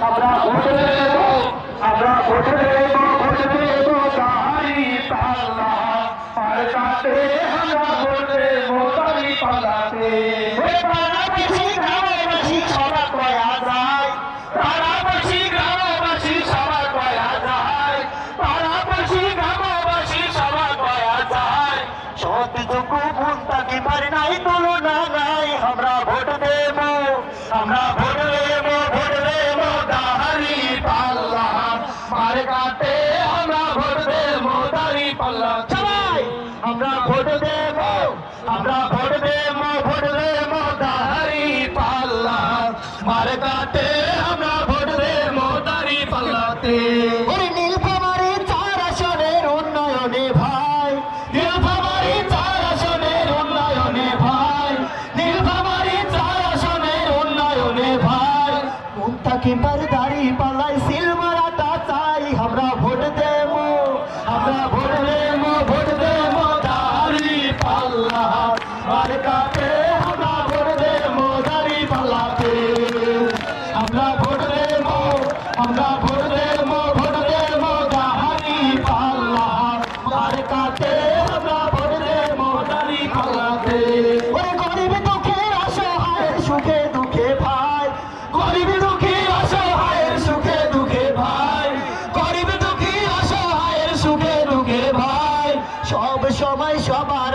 আমরা ভোট দেব, আমরা ভোট দেব, ভোট দেব দাঁড়ি পাল্লা মার্কাতে, আমরা ভোট দেব দাঁড়ি পাল্লাতে। পাড়াবাসী গ্রামবাসী সবার কয়া যায়, পাড়াবাসী গ্রামবাসী সবার কয়া যায়, পাড়াবাসী গ্রামবাসী সবার কয়া যায়। সত্যযুগু বুনতাকি পারি নাই তুলনা নাই, আমরা ভোট দেব, আমরা ভোট দেব, ভোট দেব দাঁড়ি পাল্লা মার্কাতে, আমরা ভোট দেব দাঁড়ি পাল্লা। সবাই আমরা ভোট দেব, আমরা ভোট দেব, ভোট দেব দাঁড়ি পাল্লা মার্কাতে, আমরা ভোট দেব দাঁড়ি পাল্লাতে। নীলফামারী 4 আসনের উন্নয়নে ভাই, নীলফামারী 4 আসনের উন্নয়নে ভাই, নীলফামারী 4 আসনের উন্নয়নে ভাই। মুন্তাকি পার দাঁড়ি পাল্লাই সিলমারাটা চাই, আমরা ভোট দেব, আমরা ভোট দেব, ভোট দেব দাঁড়ি পাল্লা মার্কাতে, আমরা ভোট দেব দাঁড়ি পাল্লাতে। আমরা ভোট দেব, আমরা ভোট দেব, ভোট দেব দাঁড়ি পাল্লা মার্কাতে, আমরা ভোট দেব দাঁড়ি পাল্লাতে। ওরে গরিব দুঃখের অসহায়ের সুখে দুঃখে ভাই, গরিব দুঃখী অসহায়ের সুখে দুঃখে ভাই, গরিব দুঃখী অসহায়ের সুখে দুঃখে ভাই। সব সময় সবার